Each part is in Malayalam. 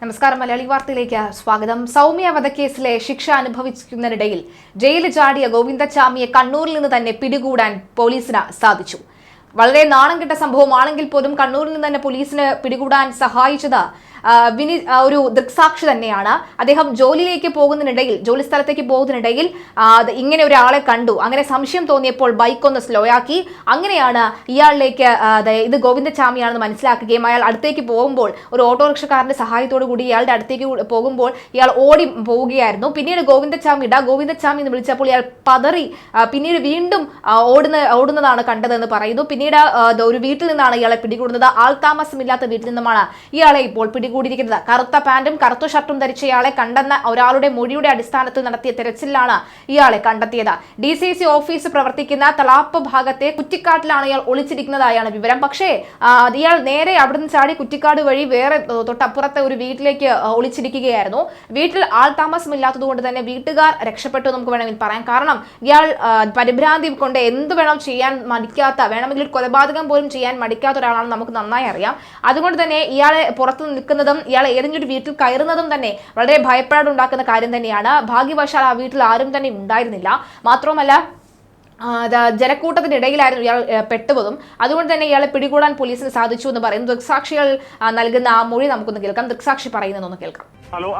നമസ്കാരം. മലയാളി വാർത്തയിലേക്ക് സ്വാഗതം. സൗമ്യ വധക്കേസിലെ ശിക്ഷ അനുഭവിക്കുന്നതിനിടയിൽ ജയിലിൽ ചാടിയ ഗോവിന്ദച്ചാമിയെ കണ്ണൂരിൽ നിന്ന് തന്നെ പിടികൂടാൻ പോലീസിന് സാധിച്ചു. വളരെ നാണം കെട്ട സംഭവമാണെങ്കിൽ പോലും കണ്ണൂരിൽ നിന്ന് തന്നെ പോലീസിന് പിടികൂടാൻ സഹായിച്ചത് ഒരു ദൃക്സാക്ഷി തന്നെയാണ്. അദ്ദേഹം ജോലി സ്ഥലത്തേക്ക് പോകുന്നതിനിടയിൽ ഇങ്ങനെ ഒരാളെ കണ്ടു. അങ്ങനെ സംശയം തോന്നിയപ്പോൾ ബൈക്ക് ഒന്ന് സ്ലോ ആക്കി. അങ്ങനെയാണ് ഇയാളിലേക്ക് ഇത് ഗോവിന്ദച്ചാമിയാണെന്ന് മനസ്സിലാക്കുകയും അയാൾ അടുത്തേക്ക് പോകുമ്പോൾ ഒരു ഓട്ടോറിക്ഷക്കാരന്റെ സഹായത്തോടു കൂടി ഇയാളുടെ അടുത്തേക്ക് പോകുമ്പോൾ ഇയാൾ ഓടി പോവുകയായിരുന്നു. പിന്നീട് ഗോവിന്ദച്ചാമി എന്ന് വിളിച്ചപ്പോൾ ഇയാൾ പതറി പിന്നീട് വീണ്ടും ഓടുന്നതാണ് കണ്ടതെന്ന് പറയുന്നു. പിന്നീട് ഒരു വീട്ടിൽ നിന്നാണ് ഇയാളെ പിടികൂടുന്നത്. ആൾതാമസമില്ലാത്ത വീട്ടിൽ നിന്നുമാണ് ഇയാളെ ഇപ്പോൾ പിടികൂടിയിരിക്കുന്നത്. കറുത്ത പാന്റും കറുത്ത ഷർട്ടും ധരിച്ച ഇയാളെ കണ്ടെന്ന ഒരാളുടെ മൊഴിയുടെ അടിസ്ഥാനത്തിൽ നടത്തിയ തെരച്ചിലാണ് ഇയാളെ കണ്ടെത്തിയത്. DCC ഓഫീസ് പ്രവർത്തിക്കുന്ന തളാപ്പ് ഭാഗത്തെ കുറ്റിക്കാട്ടിലാണ് ഇയാൾ ഒളിച്ചിരിക്കുന്നതായാണ് വിവരം. പക്ഷേ ഇയാൾ നേരെ അവിടുന്ന് ചാടി കുറ്റിക്കാട് വഴി വേറെ തൊട്ടപ്പുറത്തെ ഒരു വീട്ടിലേക്ക് ഒളിച്ചിരിക്കുകയായിരുന്നു. വീട്ടിൽ ആൾതാമസമില്ലാത്തത് കൊണ്ട് തന്നെ വീട്ടുകാർ രക്ഷപ്പെട്ടു നമുക്ക് വേണമെങ്കിൽ പറയാം. കാരണം ഇയാൾ പരിഭ്രാന്തി കൊണ്ട് എന്ത് വേണം ചെയ്യാൻ മടിക്കാത്ത, വേണമെങ്കിൽ കൊലപാതകം പോലും ചെയ്യാൻ മടിക്കാത്ത ഒരാളാണ് നമുക്ക് നന്നായി അറിയാം. അതുകൊണ്ട് തന്നെ ഇയാളെ പുറത്തു നിൽക്കുന്നതും ഇയാളെ ഏതെങ്കിലും ഒരു വീട്ടിൽ കയറുന്നതും തന്നെ വളരെ ഭയപ്പാടുണ്ടാക്കുന്ന കാര്യം തന്നെയാണ്. ഭാഗ്യവശാൽ ആ വീട്ടിൽ ആരും തന്നെ ഉണ്ടായിരുന്നില്ല. മാത്രമല്ല ജനക്കൂട്ടത്തിനിടയിലായിരുന്നു ഇയാൾ പെട്ടുപോകും. അതുകൊണ്ട് തന്നെ ഇയാളെ പിടികൂടാൻ പോലീസിന് സാധിച്ചു എന്ന് പറയുന്നു. ദൃക്സാക്ഷികൾ നൽകുന്ന ആ മൊഴി നമുക്കൊന്ന് കേൾക്കാം. ദൃക്സാക്ഷി പറയുന്നതൊന്ന് കേൾക്കാം. ഹലോ,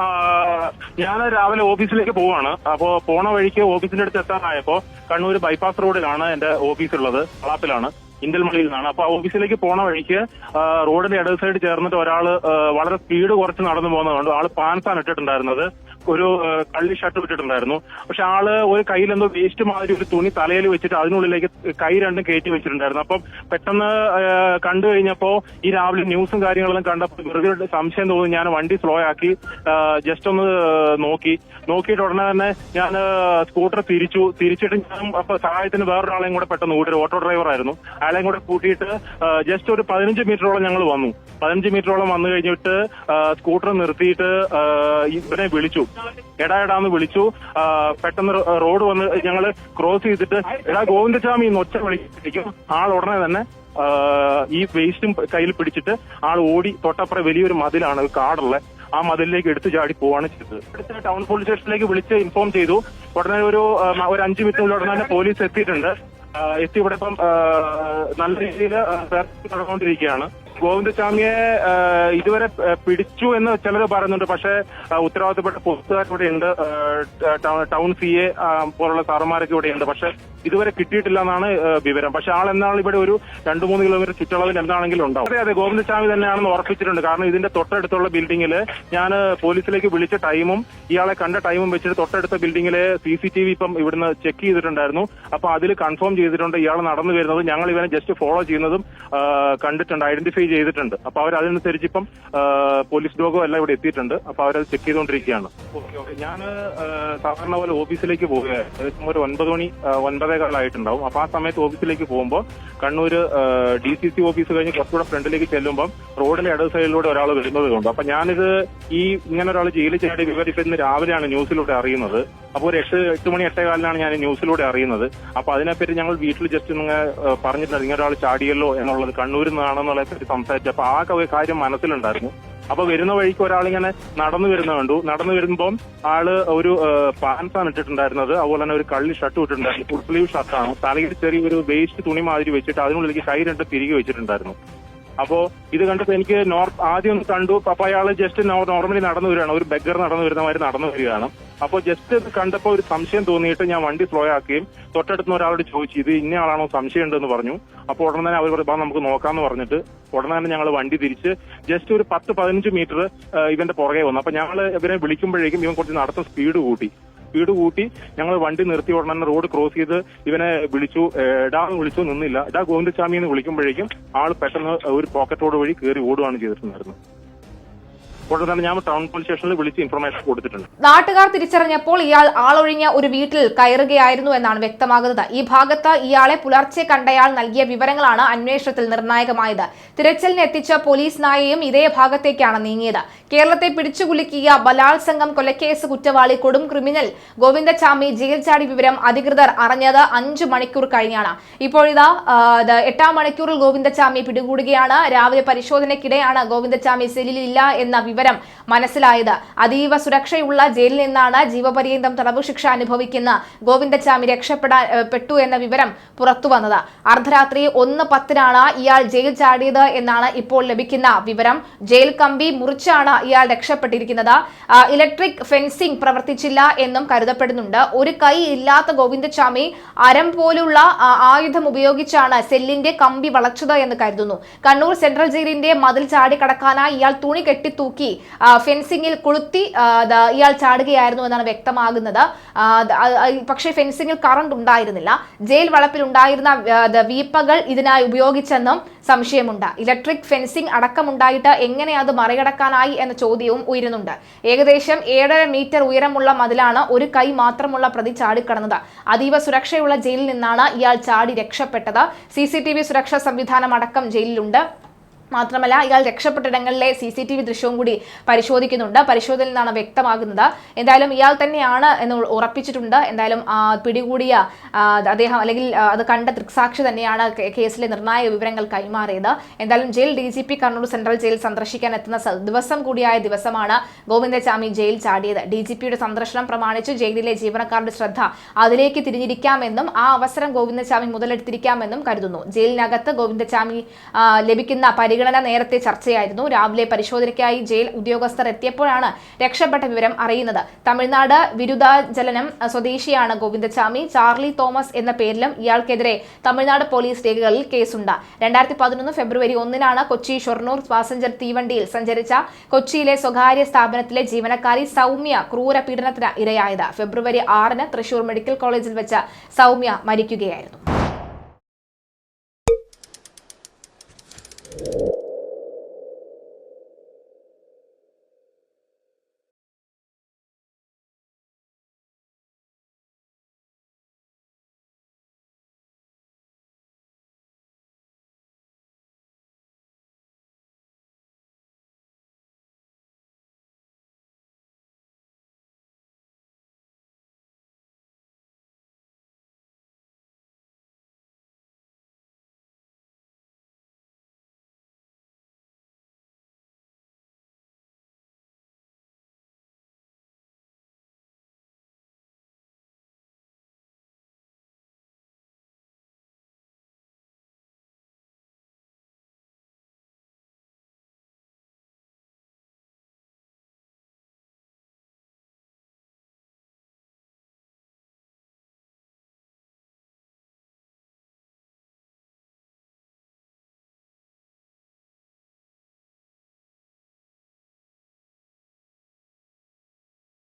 ഞാൻ രാവിലെ ഓഫീസിലേക്ക് പോവാണ്. അപ്പോ പോണ വഴിക്ക് ഓഫീസിന്റെ അടുത്ത് എത്താനായപ്പോ കണ്ണൂർ ബൈപ്പാസ് റോഡിലാണ് എന്റെ ഓഫീസ് ഉള്ളത്. കളാപ്പിലാണ്, ഇന്റൽമണിയിൽ നിന്നാണ്. അപ്പൊ ഓഫീസിലേക്ക് പോണ വഴിക്ക് റോഡിന്റെ ഇടത് സൈഡ് ചേർന്നിട്ട് ഒരാള് വളരെ സ്പീഡ് കുറച്ച് നടന്നു പോകുന്നതുകൊണ്ട് ആള് പാൻസാണ് ഇട്ടിട്ടുണ്ടായിരുന്നത്. ഒരു കള്ളി ഷർട്ട് ഇട്ടിട്ടുണ്ടായിരുന്നു. പക്ഷെ ആള് ഒരു കയ്യിൽ എന്തോ വേസ്റ്റ് മാതിരി ഒരു തുണി തലയിൽ വെച്ചിട്ട് അതിനുള്ളിലേക്ക് കൈ രണ്ടും കയറ്റി വെച്ചിട്ടുണ്ടായിരുന്നു. അപ്പം പെട്ടെന്ന് കണ്ടു കഴിഞ്ഞപ്പോ ഈ രാവിലെ ന്യൂസും കാര്യങ്ങളെല്ലാം കണ്ടപ്പോൾ വെറുതെ സംശയം തോന്നി. ഞാൻ വണ്ടി സ്ലോ ആക്കി ജസ്റ്റ് ഒന്ന് നോക്കിയിട്ട് ഉടനെ തന്നെ ഞാൻ സ്കൂട്ടർ തിരിച്ചിട്ട് ഞാൻ അപ്പൊ സഹായത്തിന് വേറൊരാളെയും കൂടെ പെട്ടെന്ന് ഒരു ഓട്ടോ ഡ്രൈവർ ആയിരുന്നു, അയാളെയും കൂടെ കൂട്ടിയിട്ട് ജസ്റ്റ് ഒരു 15 മീറ്ററോളം ഞങ്ങൾ വന്നു. 15 മീറ്ററോളം വന്നു കഴിഞ്ഞിട്ട് സ്കൂട്ടർ നിർത്തിയിട്ട് ഇവനെ വിളിച്ചു. എടാന്ന് വിളിച്ചു. പെട്ടെന്ന് റോഡ് വന്ന് ഞങ്ങൾ ക്രോസ് ചെയ്തിട്ട് ഗോവിന്ദച്ചാമി എന്ന് ഒച്ച വിളിക്കും. ആൾ ഉടനെ തന്നെ ഈ വേസ്റ്റും കയ്യിൽ പിടിച്ചിട്ട് ആൾ ഓടി തൊട്ടപ്പുറം വലിയൊരു മതിലാണ്, കാടുള്ള ആ മതിലിലേക്ക് എടുത്തു ചാടി പോവാണ് ചെയ്തത്. അടുത്ത ടൗൺ പോലീസ് സ്റ്റേഷനിലേക്ക് വിളിച്ച് ഇൻഫോം ചെയ്തു. ഉടനെ ഒരു 5 മിനിറ്റിനുള്ളിൽ ഉടനെ തന്നെ പോലീസ് എത്തിയിട്ടുണ്ട്. എത്തി ഇവിടെ ഇപ്പം നല്ല രീതിയിൽ നടന്നുകൊണ്ടിരിക്കുകയാണ്. ഗോവിന്ദച്ചാമിയെ ഇതുവരെ പിടിച്ചു എന്ന് ചിലർ പറയുന്നുണ്ട്. പക്ഷേ ഉത്തരവാദിത്തപ്പെട്ട പോലീസുകാരിവിടെ ഉണ്ട്, ടൗൺ CA പോലുള്ള സാറുമാരൊക്കെ ഇവിടെ ഉണ്ട്. പക്ഷെ ഇതുവരെ കിട്ടിയിട്ടില്ല എന്നാണ് വിവരം. പക്ഷെ ആൾ എന്നാണ് ഇവിടെ ഒരു 2-3 കിലോമീറ്റർ ചുറ്റളവിൽ എന്താണെങ്കിലും ഉണ്ടാവും. അതെ, ഗോവിന്ദച്ചാമി തന്നെയാണെന്ന് ഉറപ്പിച്ചിട്ടുണ്ട്. കാരണം ഇതിന്റെ തൊട്ടടുത്തുള്ള ബിൽഡിംഗിൽ ഞാൻ പോലീസിലേക്ക് വിളിച്ച ടൈമും ഇയാളെ കണ്ട ടൈമും വെച്ചിട്ട് തൊട്ടടുത്ത ബിൽഡിംഗിലെ CCTV ഇപ്പം ഇവിടുന്ന് ചെക്ക് ചെയ്തിട്ടുണ്ടായിരുന്നു. അപ്പൊ അതിൽ കൺഫേം ചെയ്തിട്ടുണ്ട് ഇയാൾ നടന്നു വരുന്നത്. ഞങ്ങൾ ഇവനെ ജസ്റ്റ് ഫോളോ ചെയ്യുന്നതും കണ്ടിട്ടുണ്ട്, ഐഡന്റിഫൈ ചെയ്തിട്ടുണ്ട്. അപ്പൊ അവർ അതനുസരിച്ച് ഇപ്പം പോലീസ് ഡോഗോ എല്ലാം ഇവിടെ എത്തിയിട്ടുണ്ട്. അപ്പൊ അവരത് ചെക്ക് ചെയ്തുകൊണ്ടിരിക്കുകയാണ്. ഞാൻ സാധാരണ പോലെ ഓഫീസിലേക്ക് പോവുകയായിരുന്നു. ഒരു 9 മണി 9:15 അപ്പൊ ആ സമയത്ത് ഓഫീസിലേക്ക് പോകുമ്പോൾ കണ്ണൂര് DCC ഓഫീസ് കഴിഞ്ഞ് കുറച്ചുകൂടെ ഫ്രണ്ടിലേക്ക് ചെല്ലുമ്പോൾ റോഡിന്റെ ഇടത് സൈഡിലൂടെ ഒരാൾ വരുന്നത് കൊണ്ട് അപ്പൊ ഞാനിത് ഇങ്ങനെ ഒരാൾ ജയിലിൽ ചാടി വിവരം ഇപ്പൊ ഇന്ന് രാവിലെയാണ് ന്യൂസിലൂടെ അറിയുന്നത്. അപ്പോൾ ഒരു 8 മണി 8:15 ഞാൻ ന്യൂസിലൂടെ അറിയുന്നത്. അപ്പൊ അതിനെപ്പറ്റി ഞങ്ങൾ വീട്ടിൽ ജസ്റ്റ് പറഞ്ഞിട്ടുണ്ട്, ഇങ്ങനെ ഒരാൾ ചാടിയല്ലോ എന്നുള്ളത്, കണ്ണൂരിൽ നിന്നാണെന്നുള്ളതിനെ പറ്റി സംസാരിച്ചു. അപ്പൊ ആ കാര്യം മനസ്സിലുണ്ടായിരുന്നു. അപ്പൊ വരുന്ന വഴിക്ക് ഒരാളിങ്ങനെ നടന്നു വരുന്ന കണ്ടു. നടന്നു വരുമ്പം ആള് ഒരു പാൻസാണ് ഇട്ടിട്ടുണ്ടായിരുന്നത്. അതുപോലെ തന്നെ ഒരു കള്ളി ഷർട്ട് ഇട്ടിട്ടുണ്ടായിരുന്നു, ഫുൾ സ്ലീവ് ഷർട്ടാണ്. തലയിൽ ചെറിയൊരു വേസ്റ്റ് തുണി മാതിരി വെച്ചിട്ട് അതിനുള്ളിലേക്ക് കൈ രണ്ട് തിരികെ വെച്ചിട്ടുണ്ടായിരുന്നു. അപ്പോ ഇത് കണ്ടപ്പോ എനിക്ക് ആദ്യം ഒന്ന് കണ്ടു. അപ്പൊ അയാള് ജസ്റ്റ് നോർമലി നടന്നു വരികയാണ്, ഒരു ബെഗർ നടന്നു വരുന്ന മാതിരി നടന്നു വരികയാണ്. അപ്പോൾ ജസ്റ്റ് ഇത് കണ്ടപ്പോൾ ഒരു സംശയം തോന്നിയിട്ട് ഞാൻ വണ്ടി സ്ലോ ആക്കുകയും തൊട്ടടുത്തുന്ന ഒരാളോട് ചോദിച്ചു ഇത് ഇന്ന ആളാണോ സംശയം ഉണ്ടെന്ന് പറഞ്ഞു. അപ്പോൾ ഉടനെ തന്നെ അവർ നമുക്ക് നോക്കാന്ന് പറഞ്ഞിട്ട് ഉടനെ തന്നെ ഞങ്ങൾ വണ്ടി തിരിച്ച് ജസ്റ്റ് ഒരു 10-15 മീറ്റർ ഇവന്റെ പുറകെ വന്നു. അപ്പൊ ഞങ്ങൾ ഇവരെ വിളിക്കുമ്പോഴേക്കും ഇവൻ കുറച്ച് നടത്ത സ്പീഡ് കൂട്ടി ഞങ്ങൾ വണ്ടി നിർത്തി ഉടനെ റോഡ് ക്രോസ് ചെയ്ത് ഇവനെ വിളിച്ചു. എടാന്ന് വിളിച്ചു, നിന്നില്ല. ഗോവിന്ദച്ചാമി എന്ന് വിളിക്കുമ്പോഴേക്കും ആൾ പെട്ടെന്ന് ഒരു പോക്കറ്റ് റോഡ് വഴി കയറി ഓടുകയാണ് ചെയ്തിട്ടുണ്ടായിരുന്നത്. ഉടനെ തന്നെ ഞാൻ ടൗൺ പോലീസ് സ്റ്റേഷനിൽ വിളിച്ച് ഇൻഫർമേഷൻ കൊടുത്തിട്ടുണ്ട്. നാട്ടുകാർ തിരിച്ചറിഞ്ഞപ്പോൾ ഇയാൾ ആളൊഴിഞ്ഞ ഒരു വീട്ടിൽ കയറുകയായിരുന്നു എന്നാണ് വ്യക്തമാകുന്നത്. ഈ ഭാഗത്ത് ഇയാളെ പുലർച്ചെ കണ്ടയാൾ നൽകിയ വിവരങ്ങളാണ് അന്വേഷണത്തിൽ നിർണായകമായത്. തിരച്ചിലിന് എത്തിച്ച പോലീസ് നായയും ഇതേ ഭാഗത്തേക്കാണ് നീങ്ങിയത്. കേരളത്തെ പിടിച്ചുകുലുക്കിയ ബലാത്സംഗം കൊലക്കേസ് കുറ്റവാളി കൊടും ക്രിമിനൽ ഗോവിന്ദച്ചാമി ജയിൽ ചാടി വിവരം അധികൃതർ അറിഞ്ഞത് 5 മണിക്കൂർ കഴിഞ്ഞാണ്. ഇപ്പോഴിതാ 8ാം മണിക്കൂറിൽ ഗോവിന്ദച്ചാമി പിടികൂടുകയാണ്. രാവിലെ പരിശോധനയ്ക്കിടെയാണ് ഗോവിന്ദച്ചാമി സെല്ലിലില്ല എന്ന വിവരം മനസ്സിലായത്. അതീവ സുരക്ഷയുള്ള ജയിലിൽ നിന്നാണ് ജീവപര്യന്തം തടവ് ശിക്ഷ അനുഭവിക്കുന്ന ഗോവിന്ദച്ചാമി രക്ഷപ്പെട്ടു എന്ന വിവരം പുറത്തുവന്നത്. അർദ്ധരാത്രി 1:10 ഇയാൾ ജയിൽ ചാടിയത് എന്നാണ് ഇപ്പോൾ ലഭിക്കുന്ന വിവരം. ജയിൽ കമ്പി മുറിച്ചാണ് ഇയാൾ രക്ഷപ്പെട്ടിരിക്കുന്നത്. ഇലക്ട്രിക് ഫെൻസിംഗ് പ്രവർത്തിച്ചില്ല എന്നും കരുതപ്പെടുന്നുണ്ട്. ഒരു കൈ ഇല്ലാത്ത ഗോവിന്ദച്ചാമി അരം പോലുള്ള ആയുധം ഉപയോഗിച്ചാണ് സെല്ലിന്റെ കമ്പി വളച്ചത് എന്ന് കരുതുന്നു. കണ്ണൂർ സെൻട്രൽ ജയിലിന്റെ മതിൽ ചാടിക്കടക്കാനായി ഇയാൾ തുണി കെട്ടിത്തൂക്കി ഫെൻസിംഗിൽ കൊളുത്തി ഇയാൾ ചാടുകയായിരുന്നു എന്നാണ് വ്യക്തമാകുന്നത്. പക്ഷേ ഫെൻസിംഗിൽ കറണ്ട് ഉണ്ടായിരുന്നില്ല. ജയിൽ വളപ്പിൽ ഉണ്ടായിരുന്ന വീപ്പകൾ ഇതിനായി ഉപയോഗിച്ചെന്നും സംശയമുണ്ട്. ഇലക്ട്രിക് ഫെൻസിംഗ് അടക്കമുണ്ടായിട്ട് എങ്ങനെ അത് മറികടക്കാനായി എന്ന ചോദ്യവും ഉയരുന്നുണ്ട്. ഏകദേശം 7.5 മീറ്റർ ഉയരമുള്ള മതിലാണ് ഒരു കൈ മാത്രമുള്ള പ്രതി ചാടിക്കടന്നത്. അതീവ സുരക്ഷയുള്ള ജയിലിൽ നിന്നാണ് ഇയാൾ ചാടി രക്ഷപ്പെട്ടത്. CCTV സുരക്ഷാ സംവിധാനം അടക്കം ജയിലിലുണ്ട്. മാത്രമല്ല ഇയാൾ രക്ഷപ്പെട്ടിടങ്ങളിലെ CCTV ദൃശ്യവും കൂടി പരിശോധിക്കുന്നുണ്ട്. പരിശോധനയിൽ നിന്നാണ് വ്യക്തമാകുന്നത്. എന്തായാലും ഇയാൾ തന്നെയാണ് എന്ന് ഉറപ്പിച്ചിട്ടുണ്ട്. എന്തായാലും പിടികൂടിയ അദ്ദേഹം അല്ലെങ്കിൽ അത് കണ്ട ദൃക്സാക്ഷി തന്നെയാണ് കേസിലെ നിർണായക വിവരങ്ങൾ കൈമാറിയത്. എന്തായാലും jail DGP Kannur central jail സന്ദർശിക്കാൻ എത്തുന്ന ദിവസം കൂടിയായ ദിവസമാണ് ഗോവിന്ദച്ചാമി ജയിൽ ചാടിയത്. DGPയുടെ സന്ദർശനം പ്രമാണിച്ച് ജയിലിലെ ജീവനക്കാരുടെ ശ്രദ്ധ അതിലേക്ക് തിരിഞ്ഞിരിക്കാമെന്നും ആ അവസരം ഗോവിന്ദച്ചാമി മുതലെടുത്തിരിക്കാമെന്നും കരുതുന്നു. ജയിലിനകത്ത് ഗോവിന്ദച്ചാമി ലഭിക്കുന്ന പരിഗണന നേരത്തെ ചർച്ചയായിരുന്നു. രാവിലെ പരിശോധനയ്ക്കായി ജയിൽ ഉദ്യോഗസ്ഥർ എത്തിയപ്പോഴാണ് രക്ഷപ്പെട്ട വിവരം അറിയുന്നത്. തമിഴ്നാട് വിരുദാചലനം സ്വദേശിയാണ് ഗോവിന്ദച്ചാമി. ചാർലി തോമസ് എന്ന പേരിലും ഇയാൾക്കെതിരെ തമിഴ്നാട് പോലീസ് രേഖകളിൽ കേസുണ്ട്. 2011 ഫെബ്രുവരി 1 കൊച്ചി ഷൊർണൂർ പാസഞ്ചർ തീവണ്ടിയിൽ സഞ്ചരിച്ച കൊച്ചിയിലെ സ്വകാര്യ സ്ഥാപനത്തിലെ ജീവനക്കാരി സൗമ്യ ക്രൂരപീഡനത്തിന് ഇരയായത്. ഫെബ്രുവരി 6 തൃശൂർ മെഡിക്കൽ കോളേജിൽ വെച്ച് സൗമ്യ മരിക്കുകയായിരുന്നു.